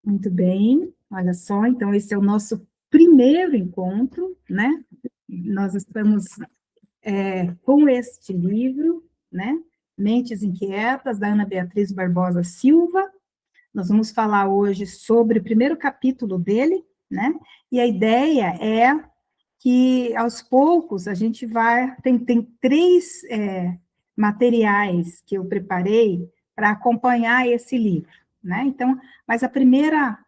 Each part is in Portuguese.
Muito bem, olha só, então esse é o nosso primeiro encontro, né? Nós estamos com este livro, né? Mentes Inquietas, da Ana Beatriz Barbosa Silva. Nós vamos falar hoje sobre o primeiro capítulo dele, né? E a ideia é que, aos poucos, a gente vai... Tem três materiais que eu preparei para acompanhar esse livro, né? Então, mas a primeira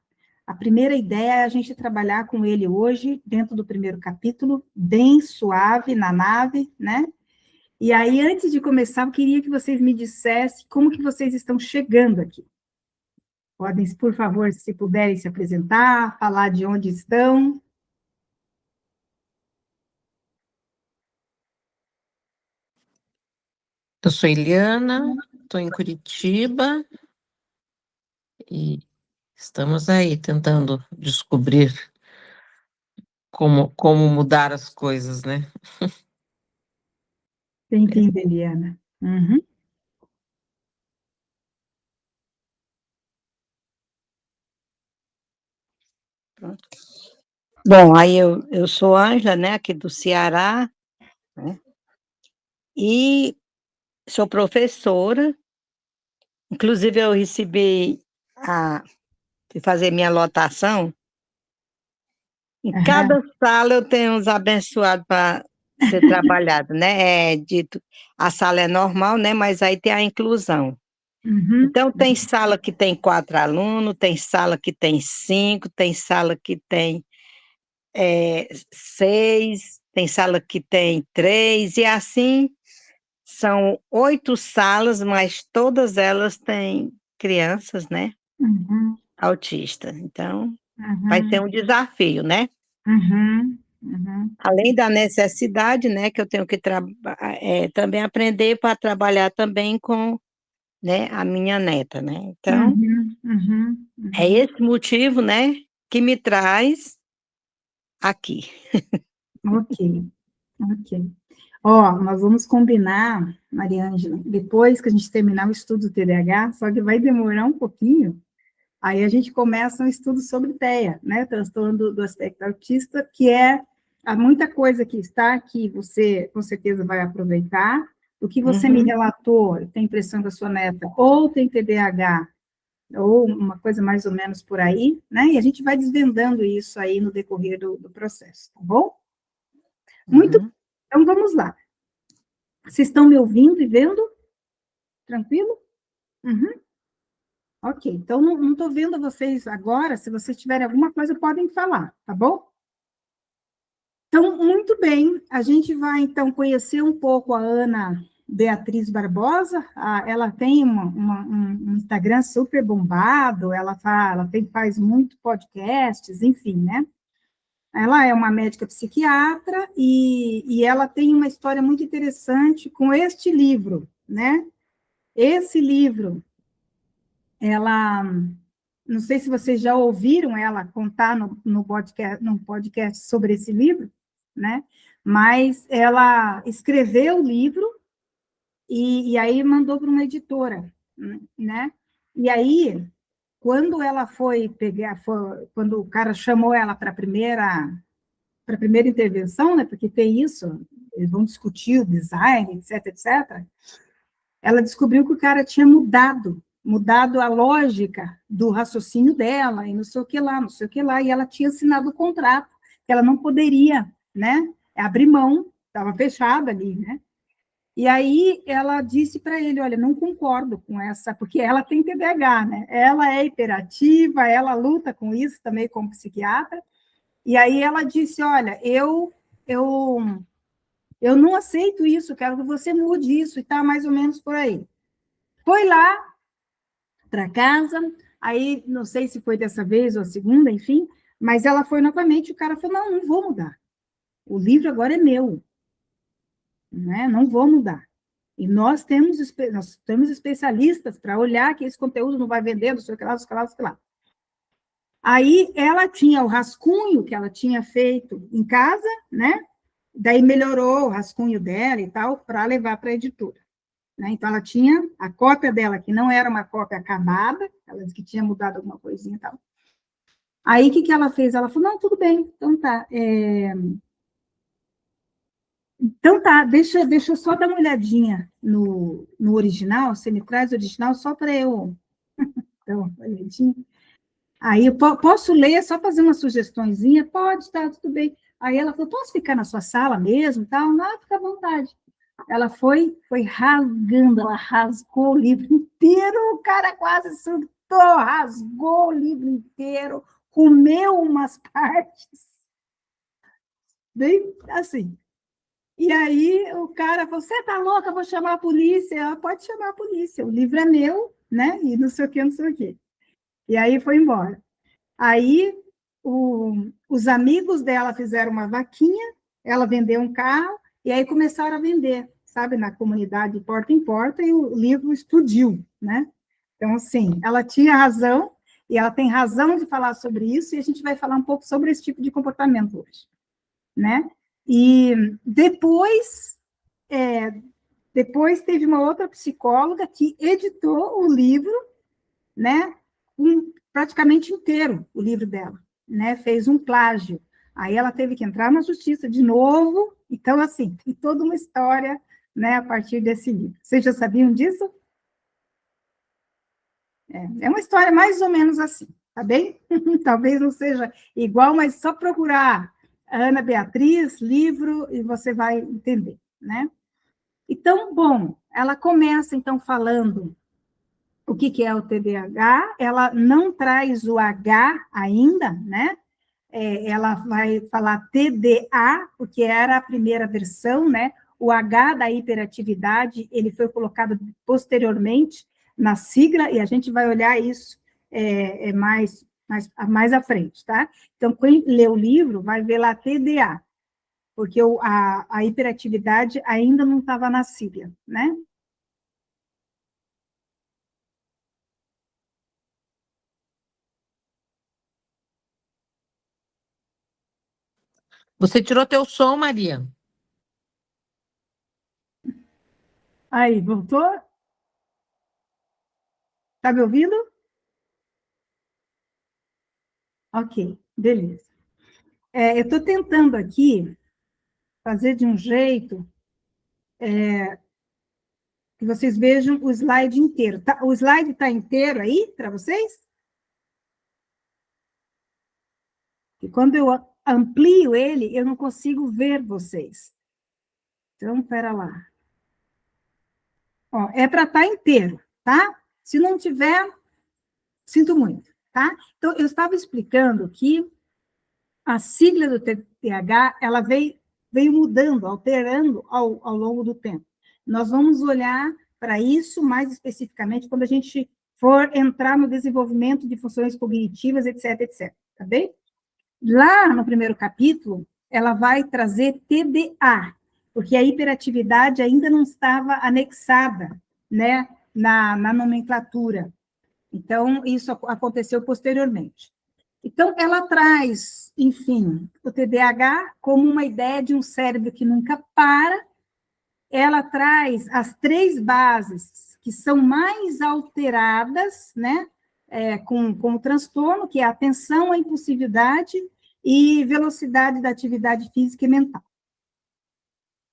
ideia é a gente trabalhar com ele hoje, dentro do primeiro capítulo, bem suave, na nave, né? E aí, antes de começar, eu queria que vocês me dissessem como que vocês estão chegando aqui. Podem, por favor, se puderem se apresentar, falar de onde estão. Eu sou Eliana, estou em Curitiba e estamos aí tentando descobrir como mudar as coisas, né? Entendi, Eliana. Uhum. Pronto. Bom, aí eu sou Ângela, né, aqui do Ceará, né, e sou professora, inclusive eu recebi de fazer minha lotação, em cada sala eu tenho uns abençoados para ser trabalhado, né, a sala é normal, né, mas aí tem a inclusão. Uhum. Então, tem sala que tem 4 alunos, tem sala que tem 5, tem sala que tem 6, tem sala que tem 3, e assim são 8 salas, mas todas elas têm crianças, né, Uhum. autistas. Então, vai Uhum. ser um desafio, né? Uhum. Uhum. Além da necessidade, né, que eu tenho que também aprender para trabalhar também com, né, a minha neta, né? Então, Uhum. Uhum. é esse motivo, né, que me traz aqui. Ok, ok. Ó, nós vamos combinar, Mariângela, depois que a gente terminar o estudo do TDAH, só que vai demorar um pouquinho, aí a gente começa um estudo sobre TEA, né, transtorno do aspecto autista, que há muita coisa que está aqui, você com certeza vai aproveitar. O que você me relatou, tem impressão da sua neta, ou tem TDAH, ou uma coisa mais ou menos por aí, né, e a gente vai desvendando isso aí no decorrer do processo, tá bom? Muito bem, então vamos lá. Vocês estão me ouvindo e vendo? Tranquilo? Uhum. Ok, então não estou vendo vocês agora, se vocês tiverem alguma coisa, podem falar, tá bom? Então, muito bem, a gente vai, então, conhecer um pouco a Ana Beatriz Barbosa. Ela tem um Instagram super bombado, ela faz muito podcasts, enfim, né? Ela é uma médica psiquiatra e ela tem uma história muito interessante com este livro, né? Esse livro, ela... Não sei se vocês já ouviram ela contar no podcast sobre esse livro, né? Mas ela escreveu o livro e aí mandou para uma editora, né? E aí, quando ela quando o cara chamou ela para a primeira intervenção, né? Porque tem isso, eles vão discutir o design, etc, etc. Ela descobriu que o cara tinha mudado a lógica do raciocínio dela, e não sei o que lá, não sei o que lá, e ela tinha assinado o contrato, que ela não poderia, né, abrir mão, estava fechada ali, né, e aí ela disse para ele, olha, não concordo com essa, porque ela tem TDAH, né, ela é hiperativa, ela luta com isso também como psiquiatra, e aí ela disse, olha, eu não aceito isso, quero que você mude isso, e tá mais ou menos por aí. Foi lá para casa, aí não sei se foi dessa vez ou a segunda, enfim, mas ela foi novamente, o cara falou, não vou mudar, o livro agora é meu, né? Não vou mudar. E nós temos especialistas para olhar que esse conteúdo não vai vender, não sei o que lá, não sei o que lá, não sei o que lá. Aí ela tinha o rascunho que ela tinha feito em casa, né? Daí melhorou o rascunho dela e tal, para levar para a editora. Né? Então, ela tinha a cópia dela, que não era uma cópia acabada, ela disse que tinha mudado alguma coisinha e tal. Aí, o que que ela fez? Ela falou, não, tudo bem, então tá, deixa eu só dar uma olhadinha no original, você me traz o original só para eu... Então, olhadinha. Aí, eu posso ler, só fazer uma sugestõezinha? Pode, tá, tudo bem. Aí ela falou, posso ficar na sua sala mesmo, tal? Não, fica à vontade. Ela foi rasgando, ela rasgou o livro inteiro, o cara quase surtou, rasgou o livro inteiro, comeu umas partes, bem assim. E aí o cara falou, você tá louca, eu vou chamar a polícia. Ela, pode chamar a polícia, o livro é meu, né? E não sei o que, não sei o quê. E aí foi embora. Aí os amigos dela fizeram uma vaquinha, ela vendeu um carro, e aí começaram a vender, sabe, na comunidade, de porta em porta, e o livro explodiu, né? Então, assim, ela tinha razão, e ela tem razão de falar sobre isso, e a gente vai falar um pouco sobre esse tipo de comportamento hoje, né? E depois teve uma outra psicóloga que editou o livro, né, praticamente inteiro, o livro dela, né, fez um plágio. Aí ela teve que entrar na justiça de novo. Então, assim, tem toda uma história, né, a partir desse livro. Vocês já sabiam disso? É uma história mais ou menos assim, tá bem? Talvez não seja igual, mas só procurar Ana Beatriz, livro, e você vai entender, né? Então, bom, ela começa, então, falando o que é o TDAH, ela não traz o H ainda, né? Ela vai falar TDA, porque era a primeira versão, né? O H da hiperatividade, ele foi colocado posteriormente na sigla, e a gente vai olhar isso mais à frente, tá? Então, quem lê o livro vai ver lá TDA, porque a hiperatividade ainda não estava na sigla, né? Você tirou teu som, Maria? Aí, voltou? Tá me ouvindo? Ok, beleza. Eu estou tentando aqui fazer de um jeito que vocês vejam o slide inteiro. Tá, o slide está inteiro aí para vocês? E quando eu amplio ele, eu não consigo ver vocês. Então, espera lá. Ó, é para estar inteiro, tá? Se não tiver, sinto muito, tá? Então, eu estava explicando que a sigla do TDAH, ela veio mudando, alterando ao longo do tempo. Nós vamos olhar para isso mais especificamente quando a gente for entrar no desenvolvimento de funções cognitivas, etc, etc, tá bem? Lá no primeiro capítulo, ela vai trazer TDA, porque a hiperatividade ainda não estava anexada, né, na nomenclatura. Então, isso aconteceu posteriormente. Então, ela traz, enfim, o TDAH como uma ideia de um cérebro que nunca para. Ela traz as 3 bases que são mais alteradas, né, com o transtorno, que é a atenção, a impulsividade e velocidade da atividade física e mental.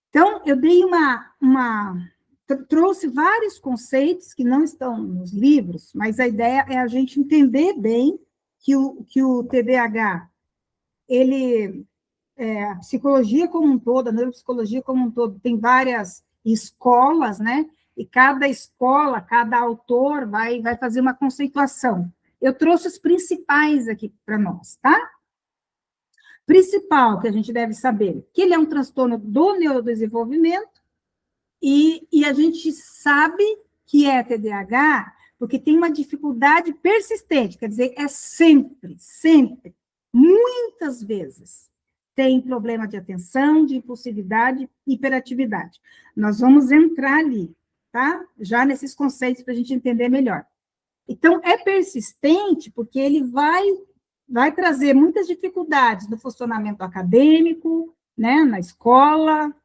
Então, eu dei trouxe vários conceitos que não estão nos livros, mas a ideia é a gente entender bem que o TDAH, a psicologia como um todo, a neuropsicologia como um todo, tem várias escolas, né? E cada escola, cada autor vai fazer uma conceituação. Eu trouxe os principais aqui para nós, tá? Principal que a gente deve saber, que ele é um transtorno do neurodesenvolvimento, e a gente sabe que é TDAH porque tem uma dificuldade persistente, quer dizer, é sempre, muitas vezes, tem problema de atenção, de impulsividade, hiperatividade. Nós vamos entrar ali, tá? Já nesses conceitos para a gente entender melhor. Então, é persistente porque ele vai trazer muitas dificuldades no funcionamento acadêmico, né, na escola,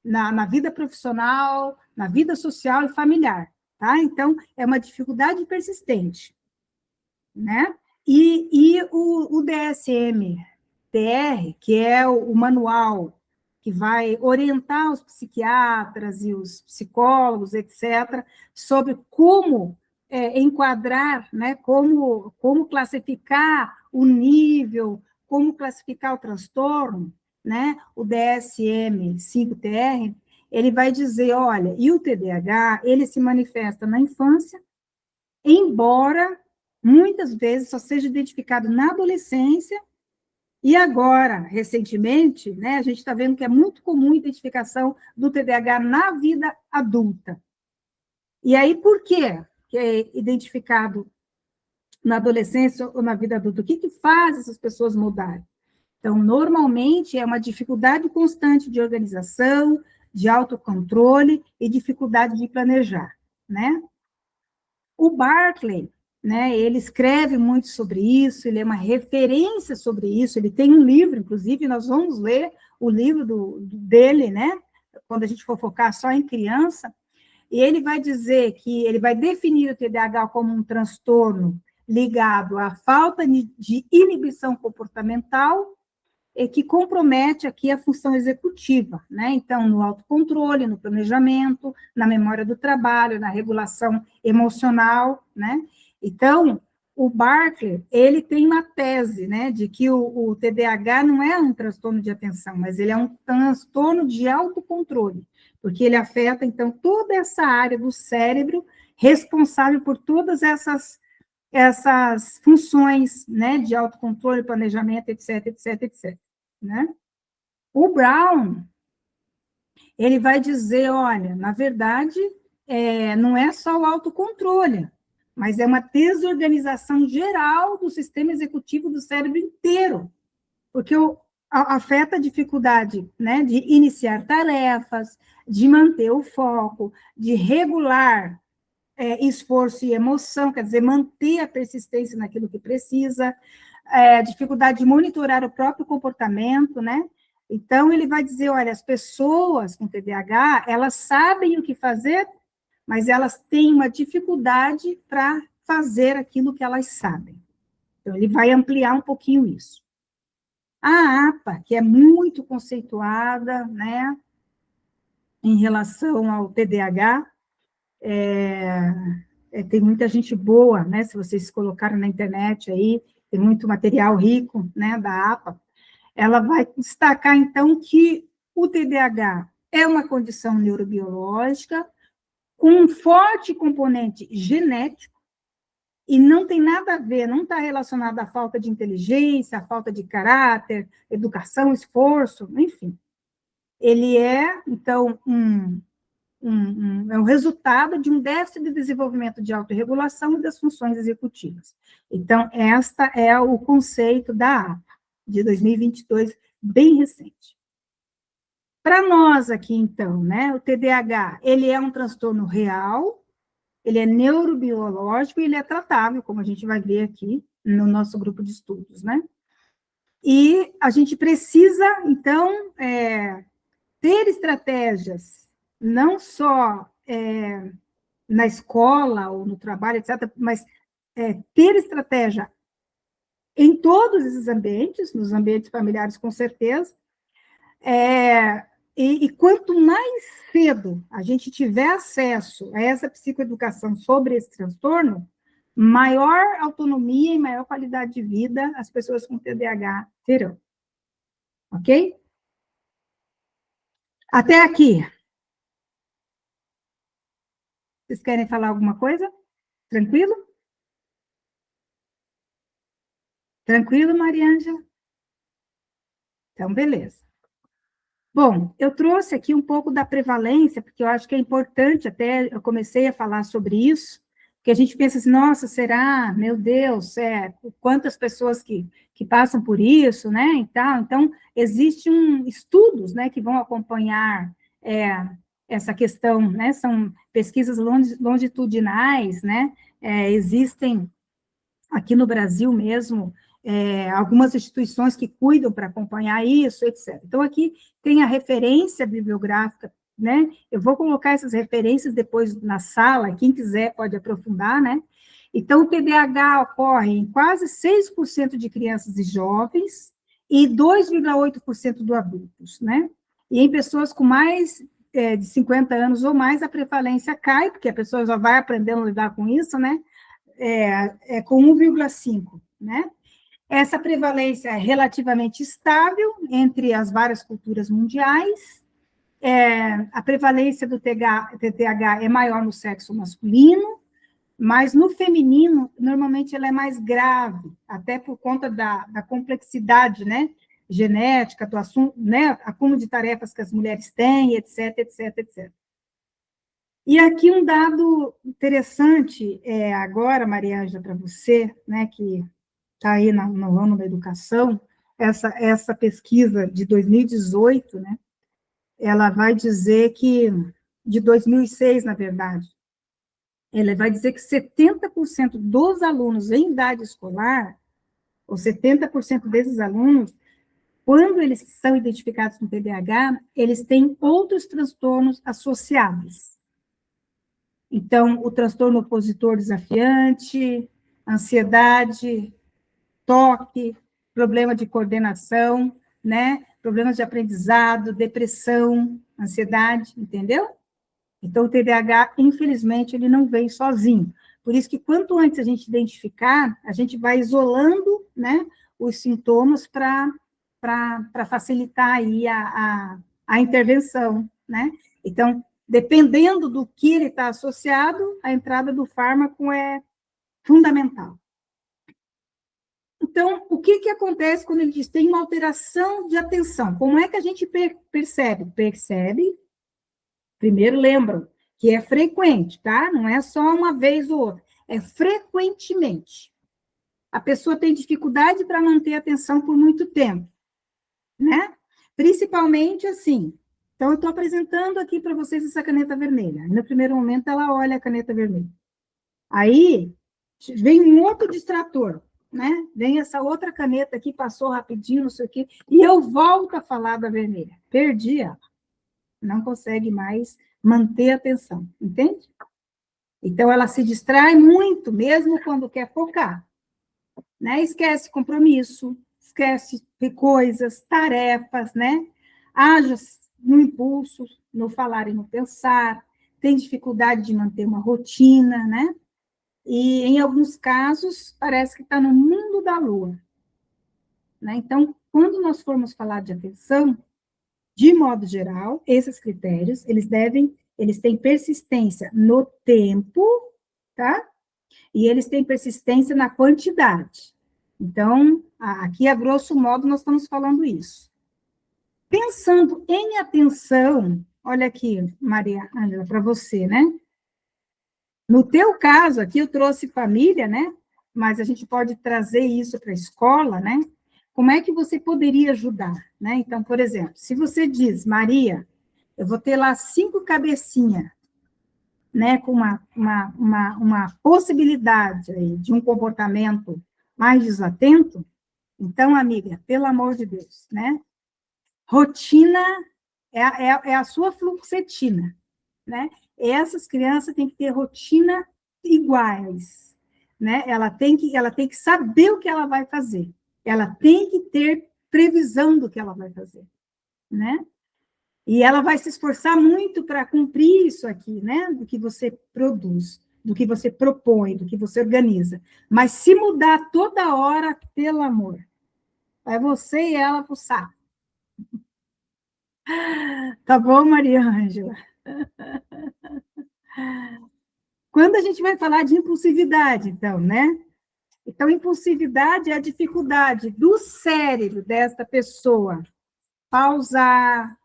na vida profissional, na vida social e familiar, tá? Então, é uma dificuldade persistente, né? E o DSM-TR, que é o manual que vai orientar os psiquiatras e os psicólogos, etc., sobre como enquadrar, né, como classificar o nível, como classificar o transtorno, né, o DSM-5-TR, ele vai dizer, olha, e o TDAH, ele se manifesta na infância, embora muitas vezes só seja identificado na adolescência, e agora, recentemente, né, a gente está vendo que é muito comum a identificação do TDAH na vida adulta. E aí, por quê que é identificado na adolescência ou na vida adulta? O que faz essas pessoas mudarem? Então, normalmente, é uma dificuldade constante de organização, de autocontrole e dificuldade de planejar, né? O Barclay, né, ele escreve muito sobre isso, ele é uma referência sobre isso, ele tem um livro, inclusive, nós vamos ler o livro dele, né, quando a gente for focar só em criança, e ele vai dizer que ele vai definir o TDAH como um transtorno ligado à falta de inibição comportamental e que compromete aqui a função executiva, né? Então, no autocontrole, no planejamento, na memória do trabalho, na regulação emocional, né? Então, o Barclay, ele tem uma tese, né, de que o TDAH não é um transtorno de atenção, mas ele é um transtorno de autocontrole, porque ele afeta, então, toda essa área do cérebro responsável por todas essas funções, né, de autocontrole, planejamento, etc, etc, etc, né? O Brown, ele vai dizer, olha, na verdade, não é só o autocontrole, mas é uma desorganização geral do sistema executivo do cérebro inteiro, porque afeta a dificuldade, né, de iniciar tarefas, de manter o foco, de regular esforço e emoção, quer dizer, manter a persistência naquilo que precisa, dificuldade de monitorar o próprio comportamento, né? Então, ele vai dizer, olha, as pessoas com TDAH, elas sabem o que fazer, mas elas têm uma dificuldade para fazer aquilo que elas sabem. Então, ele vai ampliar um pouquinho isso. A APA, que é muito conceituada, né, em relação ao TDAH, tem muita gente boa, né, se vocês colocaram na internet aí, tem muito material rico, né, da APA, ela vai destacar, então, que o TDAH é uma condição neurobiológica com um forte componente genético e não tem nada a ver, não está relacionado à falta de inteligência, à falta de caráter, educação, esforço, enfim. Ele é, então, é o resultado de um déficit de desenvolvimento de autorregulação e das funções executivas. Então, esta é o conceito da APA, de 2022, bem recente. Para nós aqui, então, né, o TDAH, ele é um transtorno real, ele é neurobiológico e ele é tratável, como a gente vai ver aqui no nosso grupo de estudos, né? E a gente precisa, então, ter estratégias, não só na escola ou no trabalho, etc., mas ter estratégia em todos esses ambientes, nos ambientes familiares, com certeza, e quanto mais cedo a gente tiver acesso a essa psicoeducação sobre esse transtorno, maior autonomia e maior qualidade de vida as pessoas com TDAH terão. Ok? Até aqui. Vocês querem falar alguma coisa? Tranquilo? Tranquilo, Mariângela? Então, beleza. Bom, eu trouxe aqui um pouco da prevalência, porque eu acho que é importante, até eu comecei a falar sobre isso, porque a gente pensa assim, nossa, será? Meu Deus, quantas pessoas que passam por isso, né, e tal. Então, existem estudos, né, que vão acompanhar essa questão, né, são pesquisas longitudinais, né, existem aqui no Brasil mesmo, algumas instituições que cuidam para acompanhar isso, etc. Então, aqui tem a referência bibliográfica, né? Eu vou colocar essas referências depois na sala, quem quiser pode aprofundar, né? Então, o TDAH ocorre em quase 6% de crianças e jovens e 2,8% dos adultos, né? E em pessoas com mais de 50 anos ou mais, a prevalência cai, porque a pessoa já vai aprendendo a lidar com isso, né? Com 1,5, né? Essa prevalência é relativamente estável entre as várias culturas mundiais. A prevalência do TDAH é maior no sexo masculino, mas no feminino, normalmente, ela é mais grave, até por conta da complexidade, né, genética, do assunto, né, acúmulo de tarefas que as mulheres têm, etc, etc, etc. E aqui um dado interessante, agora, Maria Ângela, para você, né, que está aí no ramo da educação, essa pesquisa de 2018, né, ela vai dizer que, de 2006, na verdade, ela vai dizer que 70% dos alunos em idade escolar, ou 70% desses alunos, quando eles são identificados com TDAH, eles têm outros transtornos associados. Então, o transtorno opositor desafiante, ansiedade, toque, problema de coordenação, né? Problemas de aprendizado, depressão, ansiedade, entendeu? Então, o TDAH, infelizmente, ele não vem sozinho. Por isso que, quanto antes a gente identificar, a gente vai isolando, né, os sintomas para facilitar aí a intervenção, né? Então, dependendo do que ele está associado, a entrada do fármaco é fundamental. Então, o que acontece quando ele diz tem uma alteração de atenção? Como é que a gente percebe? Percebe, primeiro lembram, que é frequente, tá? Não é só uma vez ou outra, é frequentemente. A pessoa tem dificuldade para manter a atenção por muito tempo, né? Principalmente assim. Então, eu estou apresentando aqui para vocês essa caneta vermelha. No primeiro momento, ela olha a caneta vermelha. Aí, vem um outro distrator, né? Vem essa outra caneta aqui, passou rapidinho, não sei o quê, e eu volto a falar da vermelha. Perdi ela. Não consegue mais manter a atenção, entende? Então, ela se distrai muito, mesmo quando quer focar, né? Esquece compromisso, esquece coisas, tarefas, né? Age no impulso, no falar e no pensar, tem dificuldade de manter uma rotina, né? E, em alguns casos, parece que está no mundo da lua, né? Então, quando nós formos falar de atenção, de modo geral, esses critérios, eles têm persistência no tempo, tá? E eles têm persistência na quantidade. Então, aqui, a grosso modo, nós estamos falando isso. Pensando em atenção, olha aqui, Maria Ângela, para você, né? No teu caso, aqui eu trouxe família, né? Mas a gente pode trazer isso para a escola, né? Como é que você poderia ajudar, né? Então, por exemplo, se você diz, Maria, eu vou ter lá 5 cabecinhas, né? Com uma possibilidade aí de um comportamento mais desatento, então, amiga, pelo amor de Deus, né? Rotina é a sua fluoxetina, né? Essas crianças têm que ter rotina iguais, né? Ela tem que saber o que ela vai fazer. Ela tem que ter previsão do que ela vai fazer, né? E ela vai se esforçar muito para cumprir isso aqui, né? Do que você produz, do que você propõe, do que você organiza. Mas se mudar toda hora, pelo amor, vai você e ela pro saco. Tá bom, Maria Ângela? Quando a gente vai falar de impulsividade, então, né? Então, impulsividade é a dificuldade do cérebro desta pessoa pausar,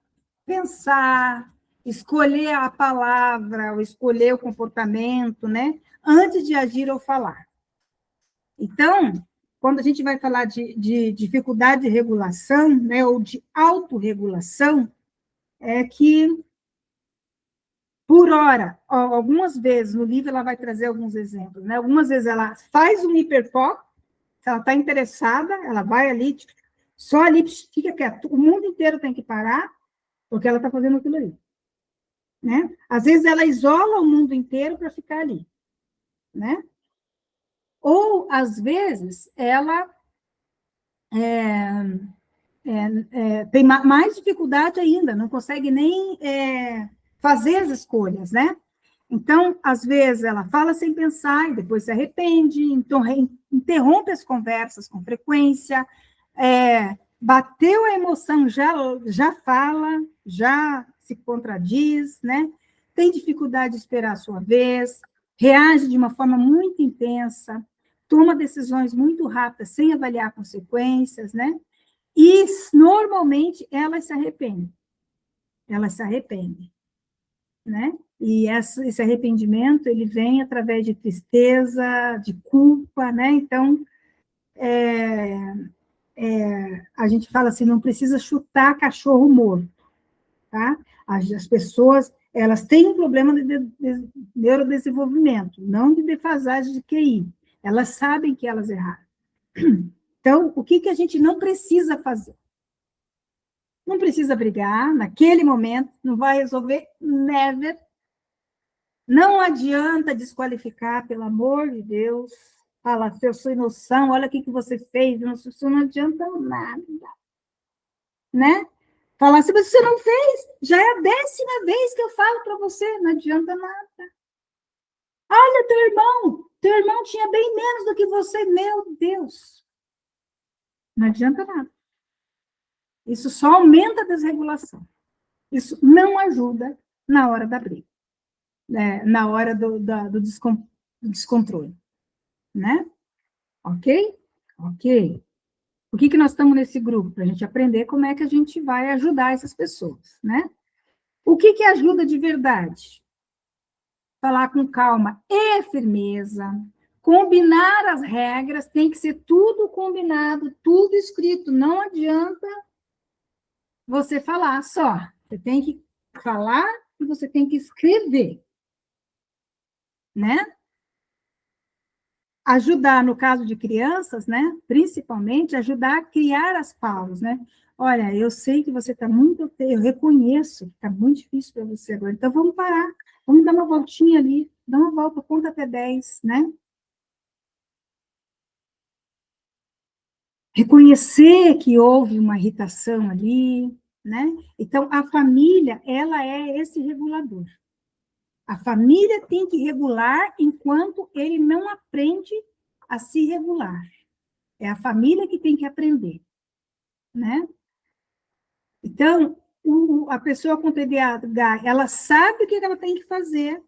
pensar, escolher a palavra, ou escolher o comportamento, né? Antes de agir ou falar. Então, quando a gente vai falar de dificuldade de regulação, né, ou de autorregulação, é que, por hora, algumas vezes, no livro ela vai trazer alguns exemplos, né? Algumas vezes ela faz um hiperfoco, se ela está interessada, ela vai ali, só ali, fica quieto, o mundo inteiro tem que parar, porque ela está fazendo aquilo ali, né? Às vezes ela isola o mundo inteiro para ficar ali, né? Ou, às vezes, ela tem mais dificuldade ainda, não consegue nem fazer as escolhas, né? Então, às vezes, ela fala sem pensar e depois se arrepende, então interrompe as conversas com frequência, bateu a emoção, já fala, já se contradiz, né? Tem dificuldade de esperar a sua vez, reage de uma forma muito intensa, toma decisões muito rápidas, sem avaliar consequências, né? E, normalmente, elas se arrependem, né? E esse arrependimento, ele vem através de tristeza, de culpa, né? Então, a gente fala assim, não precisa chutar cachorro morto, tá? As pessoas, elas têm um problema de neurodesenvolvimento, não de defasagem de QI. Elas sabem que elas erraram. Então, o que a gente não precisa fazer? Não precisa brigar, naquele momento, não vai resolver, never. Não adianta desqualificar, pelo amor de Deus. Fala, eu sou noção, olha o que você fez, isso não adianta nada. Né? Falar, se você não fez, já é a 10ª vez que eu falo para você, não adianta nada. Olha, teu irmão tinha bem menos do que você, meu Deus. Não adianta nada. Isso só aumenta a desregulação. Isso não ajuda na hora da briga, né? Na hora do descontrole, né? Ok? Ok. Por que nós estamos nesse grupo? Para a gente aprender como é que a gente vai ajudar essas pessoas, né? O que ajuda de verdade? Falar com calma e firmeza, combinar as regras, tem que ser tudo combinado, tudo escrito, não adianta você falar só, você tem que falar e você tem que escrever, né? Ajudar, no caso de crianças, né? Principalmente, ajudar a criar as pausas, né? Olha, eu sei que você está muito, eu reconheço que está muito difícil para você agora, então vamos parar, vamos dar uma voltinha ali, dá uma volta, conta até 10, né? Reconhecer que houve uma irritação ali, né? Então, a família, ela é esse regulador. A família tem que regular enquanto ele não aprende a se regular. É a família que tem que aprender, né? Então, a pessoa com TDAH, ela sabe o que ela tem que fazer,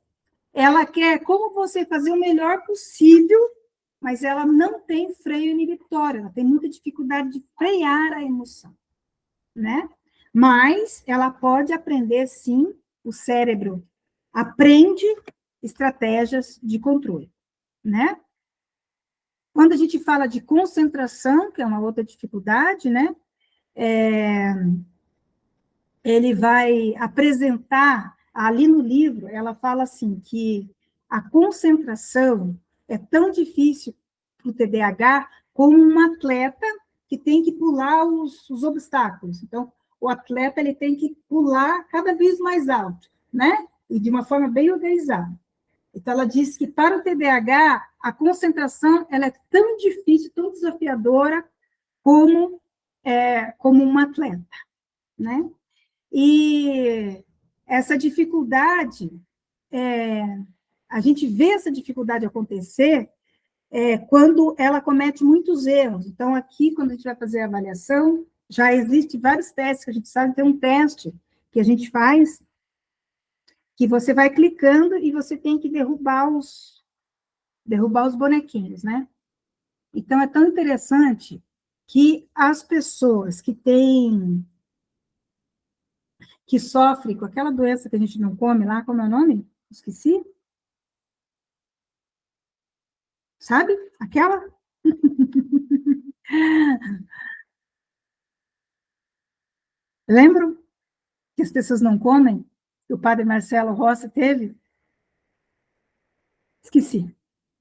ela quer, como você, fazer o melhor possível, mas ela não tem freio inibitório, ela tem muita dificuldade de frear a emoção, né? Mas ela pode aprender, sim, o cérebro aprende estratégias de controle, né? Quando a gente fala de concentração, que é uma outra dificuldade, né? Ele vai apresentar, ali no livro, ela fala assim, que a concentração é tão difícil para o TDAH como um atleta que tem que pular os obstáculos. Então, o atleta ele tem que pular cada vez mais alto, né? E de uma forma bem organizada. Então, ela diz que para o TDAH, a concentração ela é tão difícil, tão desafiadora como um atleta, né? E essa dificuldade, a gente vê essa dificuldade acontecer quando ela comete muitos erros. Então, aqui, quando a gente vai fazer a avaliação, já existem vários testes que a gente sabe, tem um teste que a gente faz, que você vai clicando e você tem que derrubar os bonequinhos, né? Então, é tão interessante que as pessoas que sofrem com aquela doença que a gente não come lá, como é o nome? Esqueci. Sabe? Aquela? Lembram que as pessoas não comem? Que o padre Marcelo Rossi teve? Esqueci,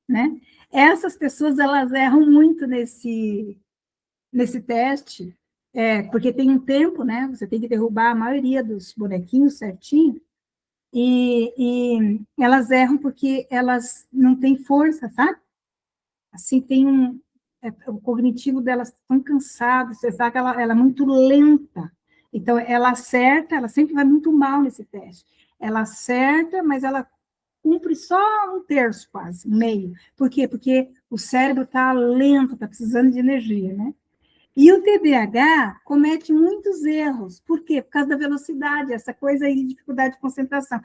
né? Essas pessoas, elas erram muito nesse teste, porque tem um tempo, né? Você tem que derrubar a maioria dos bonequinhos certinho, e elas erram porque elas não têm força, sabe? assim, o cognitivo delas tão cansado, você sabe que ela é muito lenta, então ela acerta, ela sempre vai muito mal nesse teste, ela acerta, mas ela cumpre só um terço quase, meio, por quê? Porque o cérebro está lento, está precisando de energia, né? E o TDAH comete muitos erros. Por quê? Por causa da velocidade, essa coisa aí de dificuldade de concentração.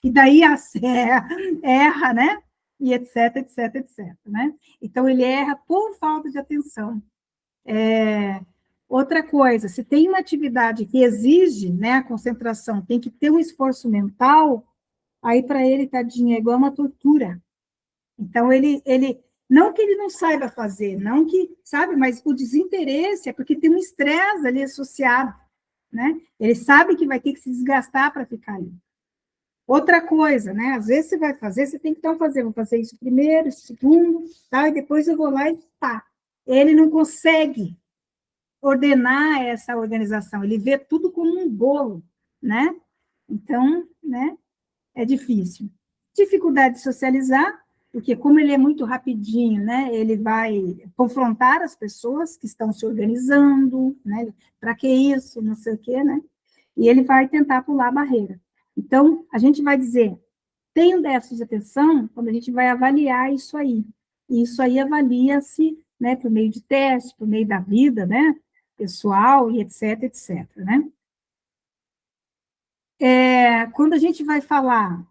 E daí erra, né? E etc, etc, etc, né? Então, ele erra por falta de atenção. Outra coisa, se tem uma atividade que exige, né, a concentração, tem que ter um esforço mental, aí para ele, tadinho, é igual uma tortura. Então, não que ele não saiba fazer, não que, sabe, mas o desinteresse é porque tem um estresse ali associado, né? Ele sabe que vai ter que se desgastar para ficar ali. Outra coisa, né? Às vezes você vai fazer, você tem que então fazer, vou fazer isso primeiro, isso segundo, tá? E depois eu vou lá e tá. Ele não consegue ordenar essa organização, ele vê tudo como um bolo, né? Então, né? É difícil. Dificuldade de socializar, porque como ele é muito rapidinho, né, ele vai confrontar as pessoas que estão se organizando, né, para que isso, não sei o quê, né, e ele vai tentar pular a barreira. Então, a gente vai dizer, tem um déficit de atenção quando a gente vai avaliar isso aí. E isso aí avalia-se, né, por meio de testes, por meio da vida, né, pessoal e etc, etc, né. Quando a gente vai falar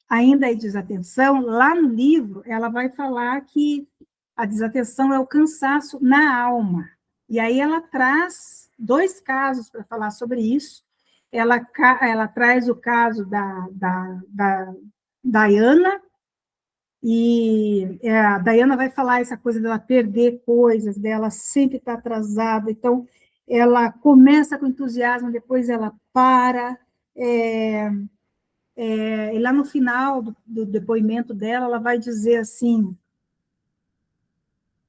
ainda é desatenção, lá no livro ela vai falar que a desatenção é o cansaço na alma. E aí ela traz 2 casos para falar sobre isso. Ela traz o caso da Diana, e a Diana vai falar essa coisa dela perder coisas, dela sempre estar atrasada. Então, ela começa com entusiasmo, depois ela para. E lá no final do depoimento dela, ela vai dizer assim,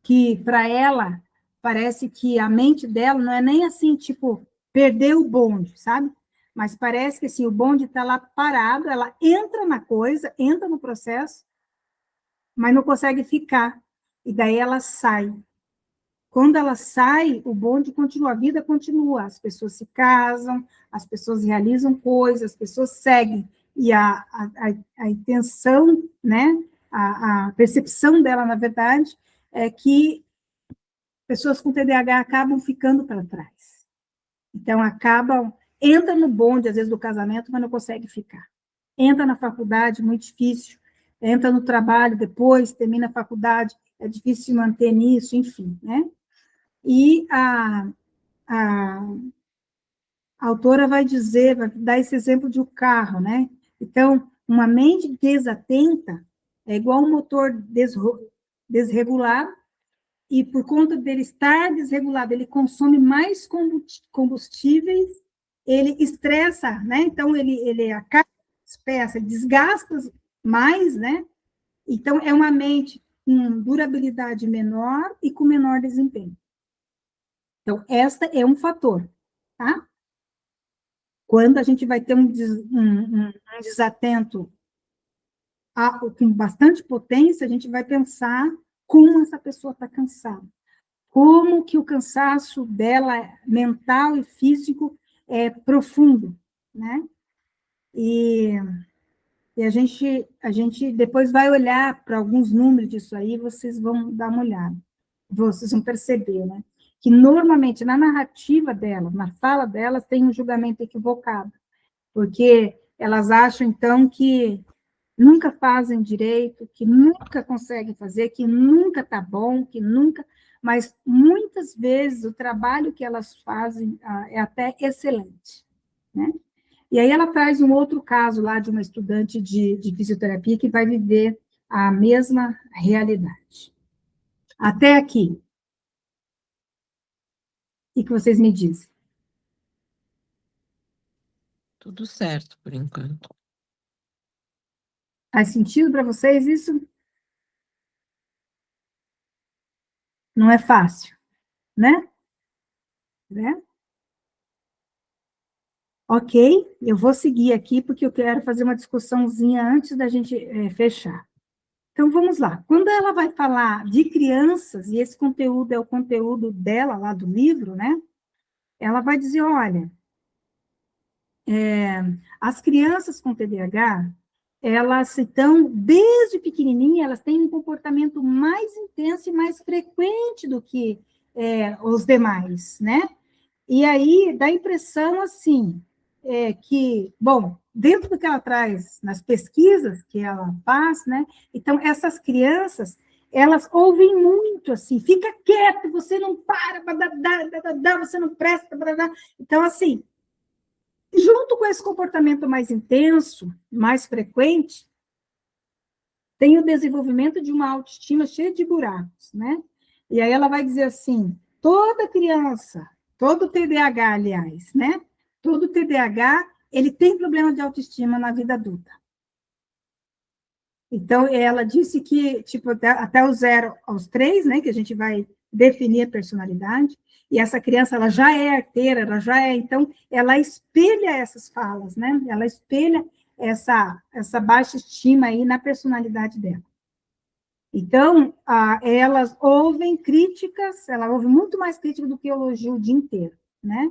que para ela, parece que a mente dela não é nem assim, tipo, perder o bonde, sabe? Mas parece que assim, o bonde está lá parado, ela entra na coisa, entra no processo, mas não consegue ficar. E daí ela sai. Quando ela sai, o bonde continua, a vida continua, as pessoas se casam, as pessoas realizam coisas, as pessoas seguem, e a intenção, né, a percepção dela, na verdade, é que pessoas com TDAH acabam ficando para trás. Então, entra no bonde, às vezes, do casamento, mas não consegue ficar. Entra na faculdade, muito difícil, entra no trabalho depois, termina a faculdade, é difícil se manter nisso, enfim, né? E a autora vai dar esse exemplo de um carro, né? Então, uma mente desatenta é igual um motor desregulado, e por conta dele estar desregulado, ele consome mais combustíveis, ele estressa, né? Então, ele acaba as peças, desgasta mais, né? Então, é uma mente com durabilidade menor e com menor desempenho. Então, esta é um fator, tá? Quando a gente vai ter um desatento com bastante potência, a gente vai pensar como essa pessoa está cansada. Como que o cansaço dela, mental e físico, é profundo, né? E a gente depois vai olhar para alguns números disso aí, vocês vão dar uma olhada, vocês vão perceber, né? Que normalmente na narrativa delas, na fala delas, tem um julgamento equivocado, porque elas acham, então, que nunca fazem direito, que nunca conseguem fazer, que nunca está bom, que nunca... Mas, muitas vezes, o trabalho que elas fazem é até excelente, né? E aí ela traz um outro caso lá de uma estudante de fisioterapia que vai viver a mesma realidade. Até aqui. O que vocês me dizem? Tudo certo por enquanto. Faz sentido para vocês isso? Não é fácil, né? Ok? Eu vou seguir aqui, porque eu quero fazer uma discussãozinha antes da gente fechar. Então, vamos lá. Quando ela vai falar de crianças, e esse conteúdo é o conteúdo dela, lá do livro, né? Ela vai dizer, olha, as crianças com TDAH, elas estão, desde pequenininha, elas têm um comportamento mais intenso e mais frequente do que os demais, né? E aí dá a impressão, assim, que, bom, dentro do que ela traz nas pesquisas que ela faz, né? Então, essas crianças, elas ouvem muito, assim, fica quieto, você não para, você não presta, então, assim, junto com esse comportamento mais intenso, mais frequente, tem o desenvolvimento de uma autoestima cheia de buracos, né? E aí ela vai dizer assim, toda criança, todo TDAH, aliás, né? Todo TDAH, ele tem problema de autoestima na vida adulta. Então, ela disse que, tipo, até os 0 aos 3, né, que a gente vai definir a personalidade, e essa criança, ela já é arteira, ela já é, então, ela espelha essas falas, né? Ela espelha essa baixa estima aí na personalidade dela. Então, elas ouvem críticas, ela ouve muito mais crítica do que elogio o dia inteiro, né?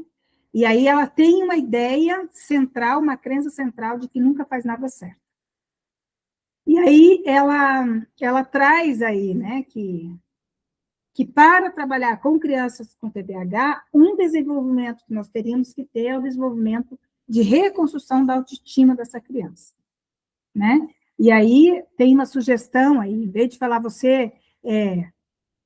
E aí ela tem uma ideia central, uma crença central de que nunca faz nada certo. E aí ela traz aí, né, que para trabalhar com crianças com TDAH, um desenvolvimento que nós teríamos que ter é o desenvolvimento de reconstrução da autoestima dessa criança, né? E aí tem uma sugestão aí, em vez de falar você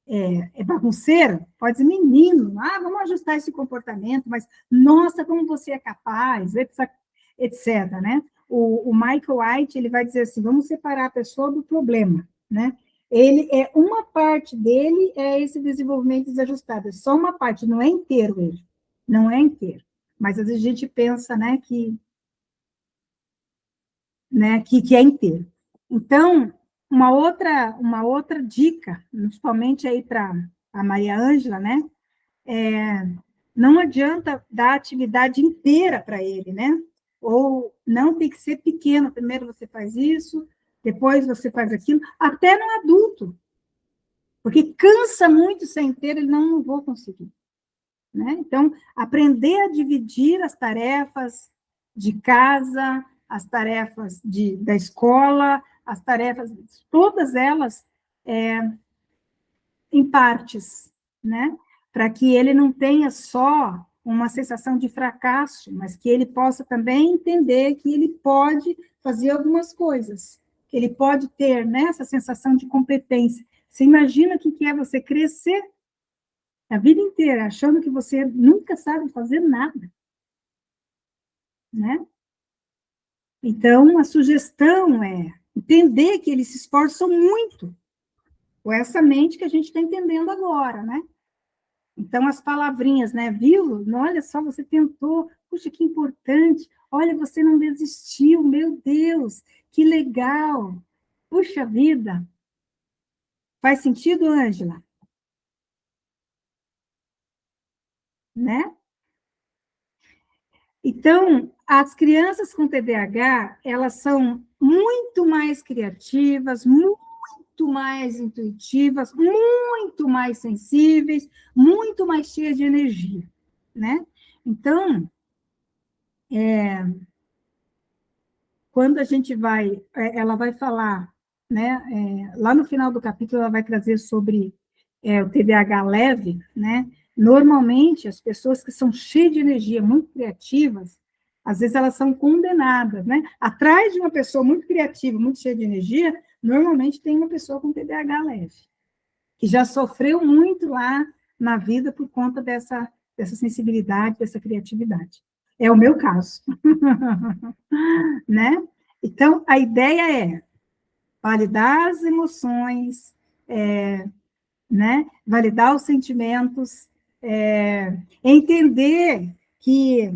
é bagunceiro, pode dizer, menino, vamos ajustar esse comportamento, mas, nossa, como você é capaz, etc., né? O Michael White, ele vai dizer assim, vamos separar a pessoa do problema, né? Ele uma parte dele é esse desenvolvimento desajustado, é só uma parte, não é inteiro ele, não é inteiro. Mas às vezes a gente pensa, né, que é inteiro. Então, uma outra dica, principalmente aí para a Maria Ângela, né? Não adianta dar atividade inteira para ele, né? Ou não tem que ser pequeno. Primeiro você faz isso, depois você faz aquilo, até no adulto. Porque cansa muito ser inteiro, ele não vou conseguir. Né? Então, aprender a dividir as tarefas de casa, as tarefas da escola, as tarefas, todas elas em partes, né? Para que ele não tenha só uma sensação de fracasso, mas que ele possa também entender que ele pode fazer algumas coisas, que ele pode ter, né, essa sensação de competência. Você imagina o que é você crescer a vida inteira achando que você nunca sabe fazer nada, né? Então, a sugestão é entender que eles se esforçam muito com essa mente que a gente está entendendo agora, né? Então, as palavrinhas, né? Viu? Olha só, você tentou. Puxa, que importante. Olha, você não desistiu. Meu Deus, que legal. Puxa vida. Faz sentido, Ângela? Né? Então, as crianças com TDAH, elas são muito mais criativas, muito mais intuitivas, muito mais sensíveis, muito mais cheias de energia, né? Então, quando a gente ela vai falar, né? Lá no final do capítulo, ela vai trazer sobre o TDAH leve, né? Normalmente, as pessoas que são cheias de energia, muito criativas, às vezes elas são condenadas, né? Atrás de uma pessoa muito criativa, muito cheia de energia, normalmente tem uma pessoa com TDAH leve, que já sofreu muito lá na vida por conta dessa sensibilidade, dessa criatividade. É o meu caso. Né? Então, a ideia é validar as emoções, né? Validar os sentimentos, entender que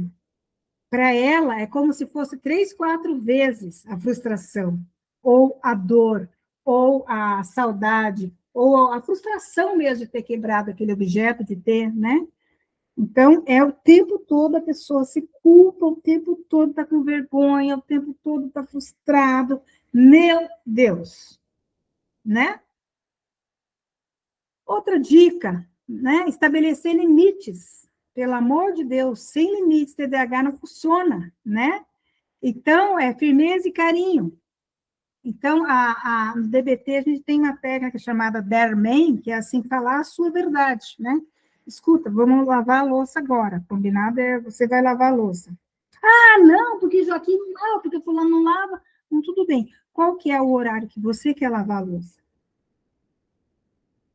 para ela é como se fosse 3, 4 vezes a frustração, ou a dor, ou a saudade, ou a frustração mesmo de ter quebrado aquele objeto, de ter, né? Então, é o tempo todo a pessoa se culpa, o tempo todo está com vergonha, o tempo todo está frustrado. Meu Deus, né? Outra dica, né? Estabelecer limites. Pelo amor de Deus, sem limites, TDAH não funciona, né? Então, é firmeza e carinho. Então, no DBT, a gente tem uma técnica chamada Derman, que é assim, falar a sua verdade, né? Escuta, vamos lavar a louça agora. Combinado é você vai lavar a louça. Ah, não, porque Joaquim não lava, porque fulano não lava. Então, tudo bem. Qual que é o horário que você quer lavar a louça?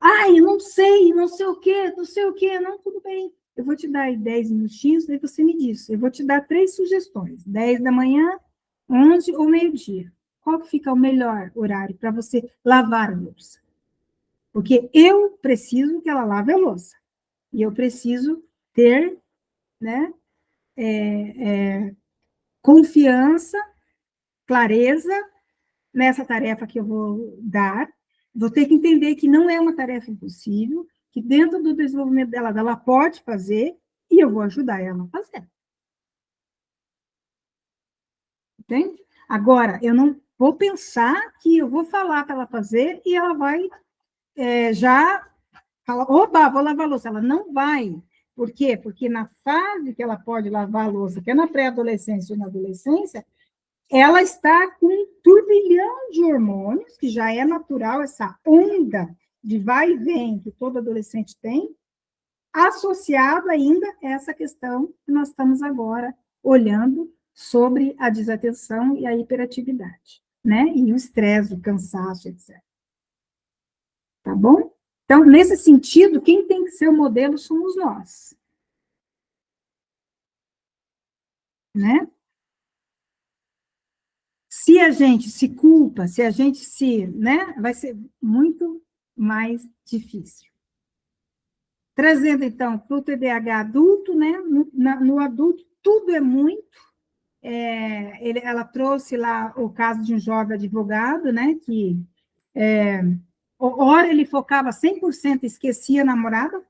Ai, eu não sei, não sei o quê, não sei o quê. Não, tudo bem. Eu vou te dar aí 10 minutinhos, daí você me diz. Eu vou te dar 3 sugestões. 10 da manhã, 11 ou meio-dia. Qual que fica o melhor horário para você lavar a louça? Porque eu preciso que ela lave a louça. E eu preciso ter, né, confiança, clareza nessa tarefa que eu vou dar. Vou ter que entender que não é uma tarefa impossível, que dentro do desenvolvimento dela, ela pode fazer, e eu vou ajudar ela a fazer. Entende? Agora, eu não vou pensar que eu vou falar para ela fazer e ela vai já falar, oba, vou lavar a louça. Ela não vai. Por quê? Porque na fase que ela pode lavar a louça, que é na pré-adolescência ou na adolescência, ela está com um turbilhão de hormônios, que já é natural, essa onda de vai e vem que todo adolescente tem, associado ainda a essa questão que nós estamos agora olhando sobre a desatenção e a hiperatividade, né? E o estresse, o cansaço, etc. Tá bom? Então, nesse sentido, quem tem que ser o modelo somos nós. Né? Se a gente se culpa, se a gente se, né, vai ser muito mais difícil. Trazendo, então, para o TDAH adulto, né, no adulto, tudo é muito. Ela trouxe lá o caso de um jovem advogado, né, que hora ele focava 100% e esquecia a namorada.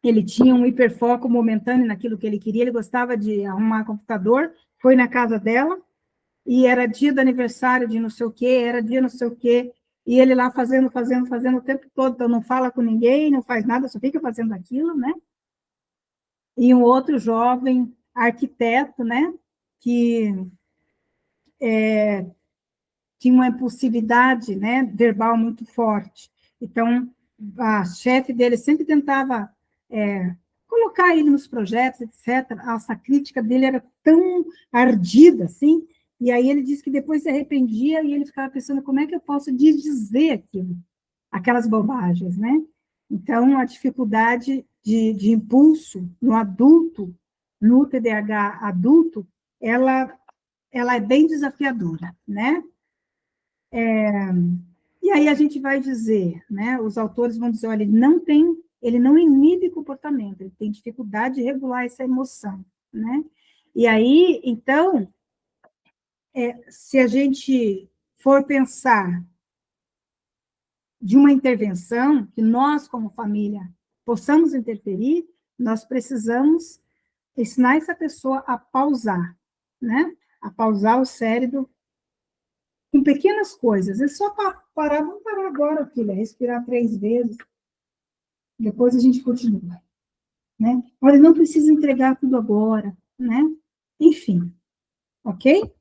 Ele tinha um hiperfoco momentâneo naquilo que ele queria, ele gostava de arrumar computador, foi na casa dela, e era dia do aniversário de não sei o quê, era dia não sei o quê, e ele lá fazendo o tempo todo, então não fala com ninguém, não faz nada, só fica fazendo aquilo, né? E um outro jovem arquiteto, né, que tinha uma impulsividade, né, verbal muito forte. Então, a chefe dele sempre tentava colocar ele nos projetos, etc. Essa crítica dele era tão ardida, assim, e aí ele disse que depois se arrependia e ele ficava pensando como é que eu posso desdizer aquilo, aquelas bobagens, né? Então, a dificuldade de impulso no adulto, no TDAH adulto, ela é bem desafiadora, né? E aí a gente vai dizer, né? Os autores vão dizer, olha, ele não inibe comportamento, ele tem dificuldade de regular essa emoção, né? E aí, então, se a gente for pensar de uma intervenção, que nós, como família, possamos interferir, nós precisamos ensinar essa pessoa a pausar, né? A pausar o cérebro com pequenas coisas. É só parar, vamos parar agora, filha, respirar 3 vezes, depois a gente continua, né? Olha, não precisa entregar tudo agora, né? Enfim, ok?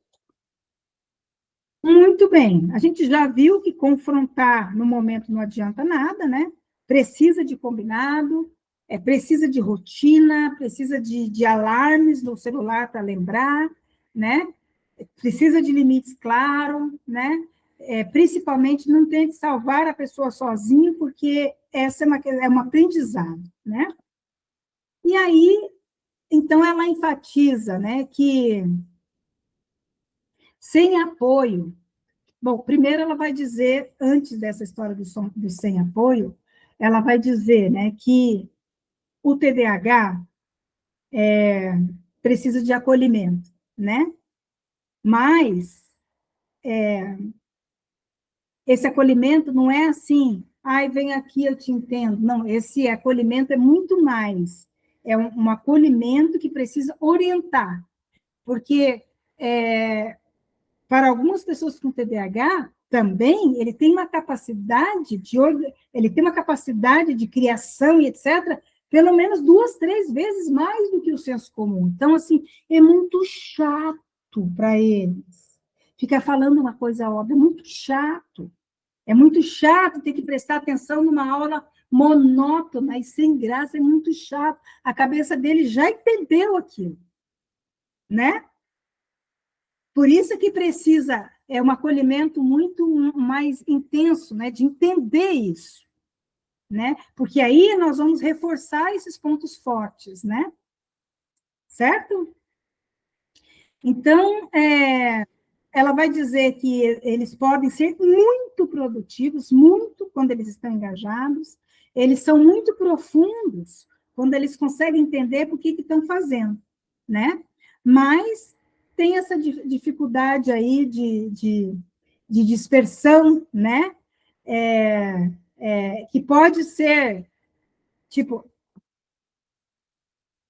Muito bem, a gente já viu que confrontar no momento não adianta nada, né? Precisa de combinado, precisa de rotina, precisa de alarmes no celular para lembrar, né? Precisa de limites claros, né? Principalmente não tente salvar a pessoa sozinho, porque essa é um aprendizado, né? E aí, então, ela enfatiza, né, que sem apoio. Bom, primeiro ela vai dizer, antes dessa história do sem apoio, ela vai dizer, né, que o TDAH precisa de acolhimento, né? Mas esse acolhimento não é assim, ai, vem aqui, eu te entendo. Não, esse acolhimento é muito mais. É um acolhimento que precisa orientar, porque para algumas pessoas com TDAH, também, ele tem uma capacidade de criação e etc., pelo menos 2, 3 vezes mais do que o senso comum. Então, assim, é muito chato para eles. Ficar falando uma coisa óbvia, é muito chato. É muito chato ter que prestar atenção numa aula monótona e sem graça, é muito chato. A cabeça dele já entendeu aquilo, né? Por isso que precisa um acolhimento muito mais intenso, né, de entender isso, né? Porque aí nós vamos reforçar esses pontos fortes, né? Certo? Então, ela vai dizer que eles podem ser muito produtivos, muito quando eles estão engajados, eles são muito profundos quando eles conseguem entender por que estão fazendo, né? Mas tem essa dificuldade aí de dispersão, né? Que pode ser, tipo,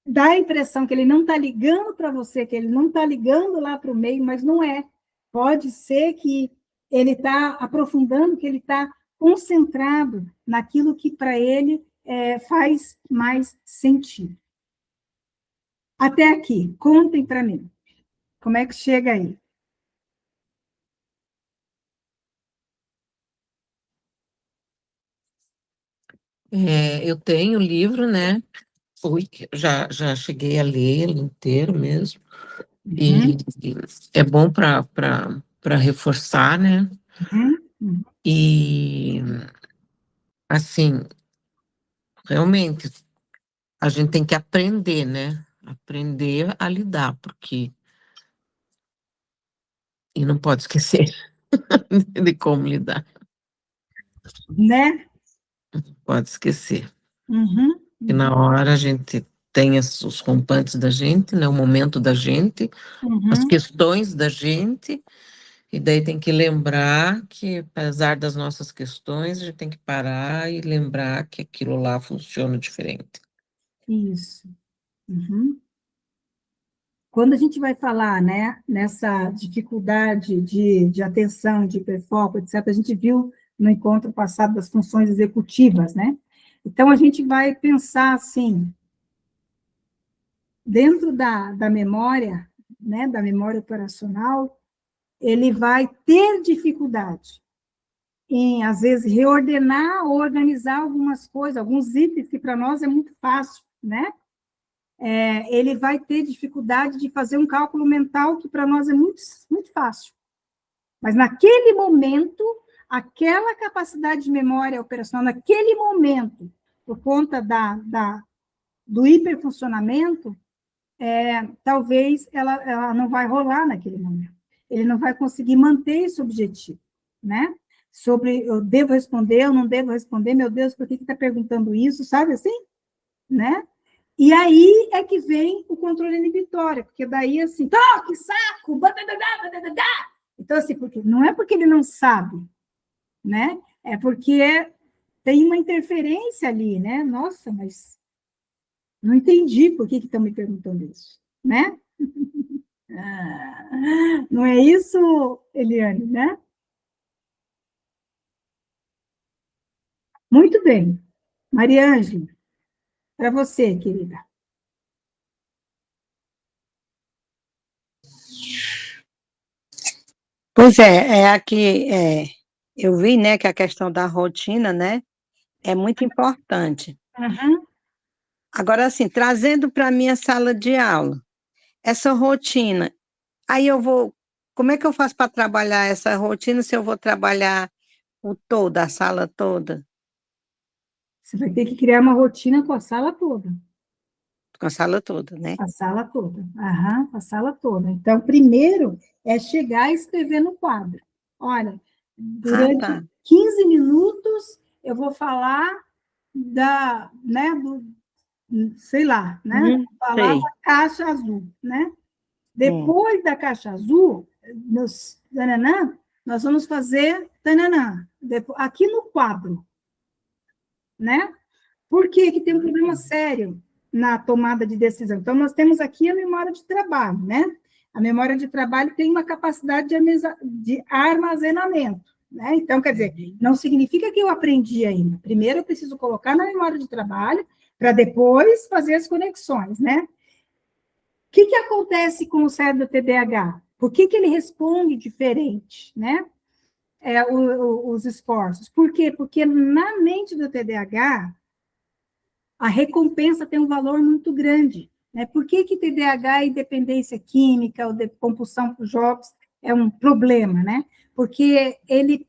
dá a impressão que ele não está ligando para você, que ele não está ligando lá para o meio, mas não é. Pode ser que ele está aprofundando, que ele está concentrado naquilo que para ele faz mais sentido. Até aqui, contem para mim. Como é que chega aí? Eu tenho o livro, né? Já cheguei a ler ele inteiro mesmo. E é bom para reforçar, né? E, assim, realmente, a gente tem que aprender, né? Aprender a lidar, porque... E não pode esquecer de como lidar. Né? Pode esquecer. Uhum. E na hora a gente tem os rompantes da gente, né? O momento da gente, as questões da gente, e daí tem que lembrar que, apesar das nossas questões, a gente tem que parar e lembrar que aquilo lá funciona diferente. Isso. Quando a gente vai falar, né, nessa dificuldade de atenção, de hiperfoco, etc., a gente viu no encontro passado das funções executivas, né? Então, a gente vai pensar assim, dentro da memória, né, da memória operacional, ele vai ter dificuldade em, às vezes, reordenar ou organizar algumas coisas, alguns itens que para nós é muito fácil, né? Ele vai ter dificuldade de fazer um cálculo mental que para nós é muito, muito fácil. Mas naquele momento, aquela capacidade de memória operacional, naquele momento, por conta do hiperfuncionamento, talvez ela não vai rolar naquele momento. Ele não vai conseguir manter esse objetivo, né? Sobre eu devo responder, eu não devo responder, meu Deus, por que está perguntando isso, sabe assim? Né? E aí é que vem o controle inibitório, porque daí, assim, que saco! Então, assim, porque, não é porque ele não sabe, né? É porque tem uma interferência ali, né? Nossa, mas não entendi por que estão me perguntando isso, né? Não é isso, Eliane, né? Muito bem. Maria Ângela, para você, querida. Pois eu vi, né, que a questão da rotina, né, é muito importante. Agora, assim, trazendo para a minha sala de aula, essa rotina, aí como é que eu faço para trabalhar essa rotina se eu vou trabalhar a sala toda? Você vai ter que criar uma rotina com a sala toda. Com a sala toda, né? A sala toda. A sala toda. Então, primeiro é chegar e escrever no quadro. Olha, durante 15 minutos eu vou falar sei lá, né? Falar da caixa azul, né? Depois da caixa azul, nós vamos fazer tananã, aqui no quadro, né? Por que que tem um problema sério na tomada de decisão? Então, nós temos aqui a memória de trabalho, né? A memória de trabalho tem uma capacidade de armazenamento, né? Então, quer dizer, não significa que eu aprendi ainda. Primeiro, eu preciso colocar na memória de trabalho, para depois fazer as conexões, né? O que acontece com o cérebro TDAH? Por que ele responde diferente, né? Os esforços. Por quê? Porque na mente do TDAH, a recompensa tem um valor muito grande, né? Por que TDAH e dependência química ou de compulsão por jogos é um problema, né? Porque ele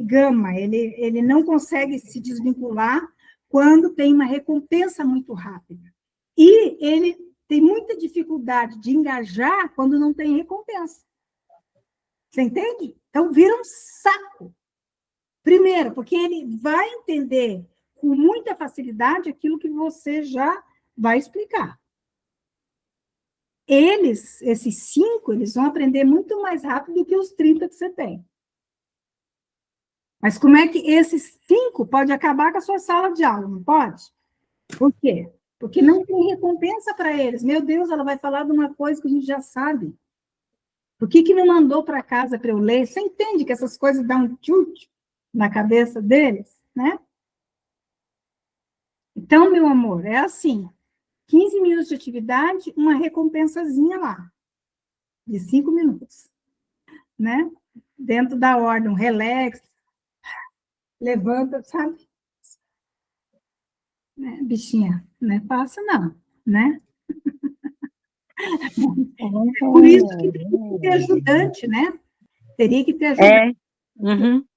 gama, ele não consegue se desvincular quando tem uma recompensa muito rápida. E ele tem muita dificuldade de engajar quando não tem recompensa. Você entende? Então, vira um saco. Primeiro, porque ele vai entender com muita facilidade aquilo que você já vai explicar. Esses 5, eles vão aprender muito mais rápido do que os 30 que você tem. Mas como é que esses 5 pode acabar com a sua sala de aula, não pode? Por quê? Porque não tem recompensa para eles. Meu Deus, ela vai falar de uma coisa que a gente já sabe. Por que não mandou para casa para eu ler? Você entende que essas coisas dão um chute na cabeça deles, né? Então, meu amor, é assim, 15 minutos de atividade, uma recompensazinha lá, de 5 minutos, né? Dentro da ordem, um relax, levanta, sabe? Né, bichinha, não é fácil não, né? Por isso que tem que ter ajudante, né? Teria que ter ajudante.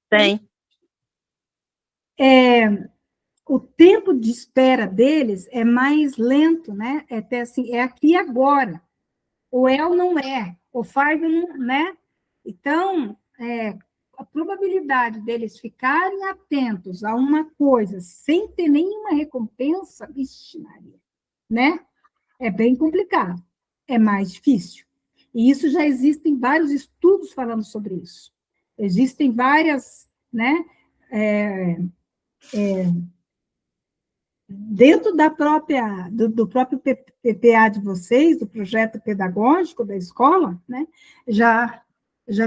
Tem. O tempo de espera deles é mais lento, né? É até assim, é aqui e agora. Ou é ou não é, ou faz ou não, né? Então, a probabilidade deles ficarem atentos a uma coisa sem ter nenhuma recompensa, vixe, Maria, né? É bem complicado, é mais difícil. E isso já existem vários estudos falando sobre isso. Existem várias, né? Dentro do próprio PPA de vocês, do projeto pedagógico da escola, né, já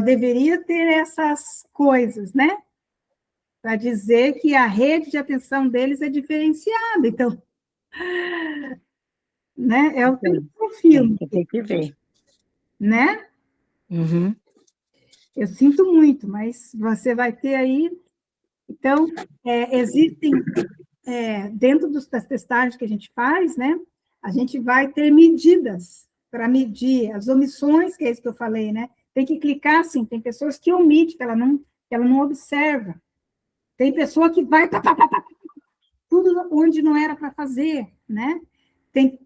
deveria ter essas coisas, né, para dizer que a rede de atenção deles é diferenciada. Então, né, é o perfil. Tem que ver. Né? Eu sinto muito, mas você vai ter aí. Então, existem dentro das testagens que a gente faz, né, a gente vai ter medidas para medir as omissões, que é isso que eu falei, né? Tem que clicar assim, tem pessoas que omitem, que ela não observa. Tem pessoa que vai tudo onde não era para fazer, né? Tem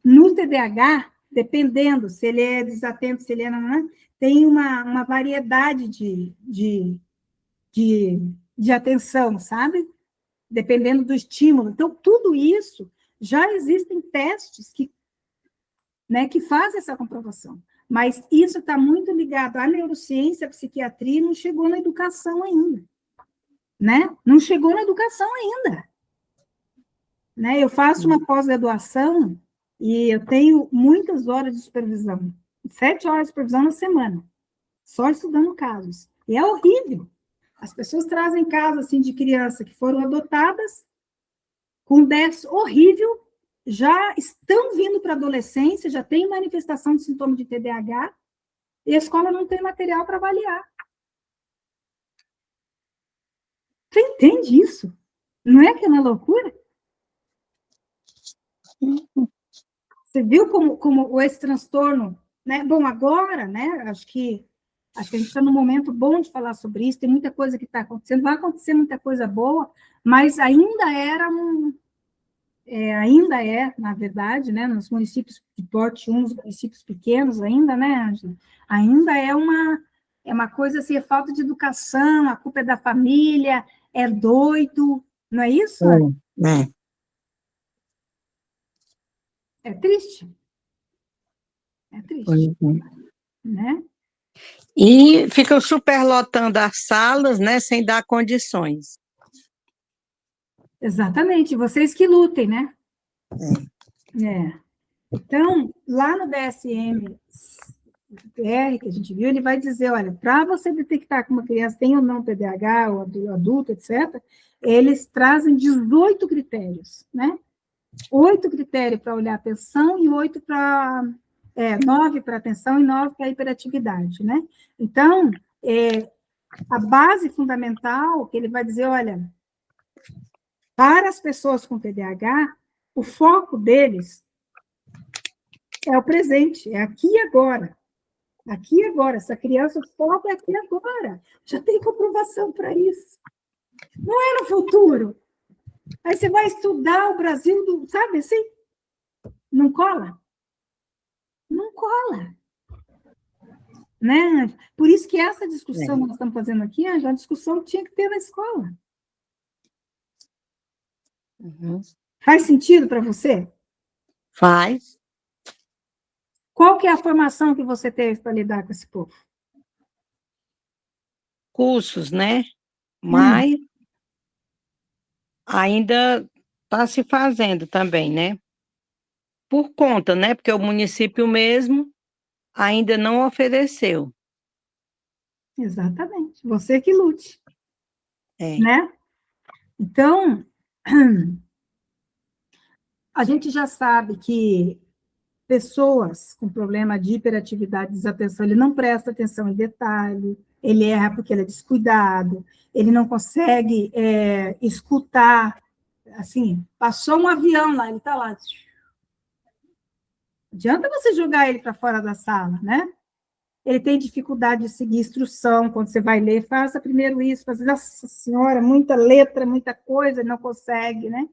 no TDAH, dependendo se ele é desatento, se ele é não, tem uma variedade de atenção, sabe? Dependendo do estímulo. Então, tudo isso, já existem testes que fazem essa comprovação. Mas isso está muito ligado à neurociência, à psiquiatria, e não chegou na educação ainda. Né? Não chegou na educação ainda. Né? Eu faço uma pós-graduação e eu tenho muitas horas de supervisão. 7 horas de supervisão na semana. Só estudando casos. E é horrível. As pessoas trazem casos assim, de criança que foram adotadas com déficit horrível, já estão vindo para a adolescência, já tem manifestação de sintoma de TDAH, e a escola não tem material para avaliar. Você entende isso? Não é que é uma loucura? Você viu como esse transtorno, né? Bom, agora, né? Acho que a gente está num momento bom de falar sobre isso, tem muita coisa que está acontecendo, vai acontecer muita coisa boa, mas ainda na verdade, né, nos municípios de porte 1, nos municípios pequenos ainda, né, Ângela? Ainda é uma coisa assim, é falta de educação, a culpa é da família, é doido, não é isso? É triste. É triste, né? E ficam superlotando as salas, né, sem dar condições. Exatamente, vocês que lutem, né? Então, lá no DSM-R, que a gente viu, ele vai dizer, olha, para você detectar que uma criança tem ou não TDAH, ou adulto, etc., eles trazem 18 critérios, né? 8 critérios para olhar atenção e 8 para... 9 para atenção e 9 para hiperatividade, né? Então, a base fundamental, que ele vai dizer, olha, para as pessoas com TDAH, o foco deles é o presente, é aqui e agora. Aqui e agora. Essa criança, o foco é aqui e agora. Já tem comprovação para isso. Não é no futuro. Aí você vai estudar o Brasil, sabe assim? Não cola? Não cola. Né? Por isso que essa discussão que nós estamos fazendo aqui, é uma discussão que tinha que ter na escola. Uhum. Faz sentido para você? Faz. Qual que é a formação que você teve para lidar com esse povo? Cursos, né? Mas ainda está se fazendo também, né? Por conta, né? Porque o município mesmo ainda não ofereceu. Exatamente. Você que lute. É. Né? Então, a gente já sabe que pessoas com problema de hiperatividade e desatenção, ele não presta atenção em detalhe, ele erra porque ele é descuidado, ele não consegue escutar, assim, passou um avião lá, ele está lá. Não adianta você jogar ele para fora da sala, né? Ele tem dificuldade de seguir instrução, quando você vai ler, faça primeiro isso, faça, nossa senhora, muita letra, muita coisa, ele não consegue, né?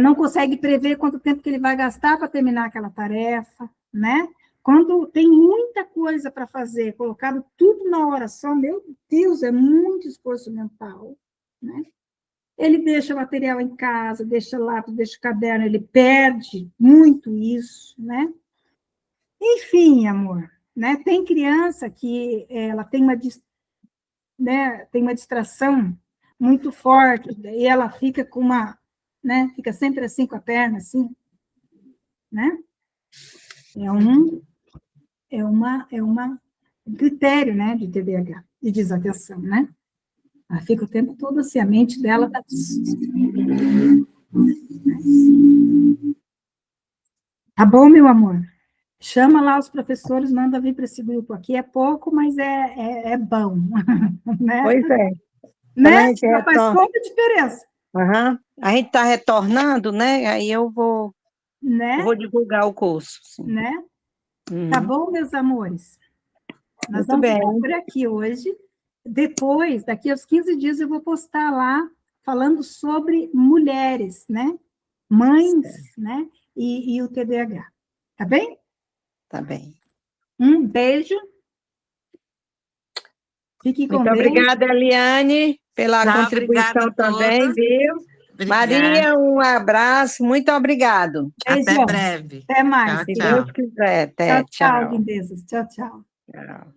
Não consegue prever quanto tempo que ele vai gastar para terminar aquela tarefa, né? Quando tem muita coisa para fazer, colocado tudo na hora só, meu Deus, é muito esforço mental, né? Ele deixa o material em casa, deixa lápis, deixa o caderno, ele perde muito isso, né? Enfim, amor, né? Tem criança que ela tem uma distração muito forte, e ela fica com uma, né? Fica sempre assim com a perna, assim, né? É um critério, né, de TDAH, de desatenção, né? Ela fica o tempo todo assim, a mente dela tá... Tá bom, meu amor? Chama lá os professores, manda vir para esse grupo aqui, é pouco, mas é bom, né? Pois é. Né? Já faz toda a diferença. Uhum. A gente está retornando, né? Aí eu vou divulgar o curso. Sim. Né? Uhum. Tá bom, meus amores? Nós Muito vamos bem. ficar por aqui hoje. Depois, daqui aos 15 dias, eu vou postar lá, falando sobre mulheres, né? Mães, né? E o TDAH. Tá bem? Tá bem. Um beijo. Fique com Muito Deus. Obrigada, Eliane, pela contribuição também, viu? Obrigada. Maria, um abraço, muito obrigado. Beijão. Até breve. Até mais. Tchau, Se tchau. Deus quiser. Até, Tchau, tchau. lindezas. Tchau, tchau. Tchau.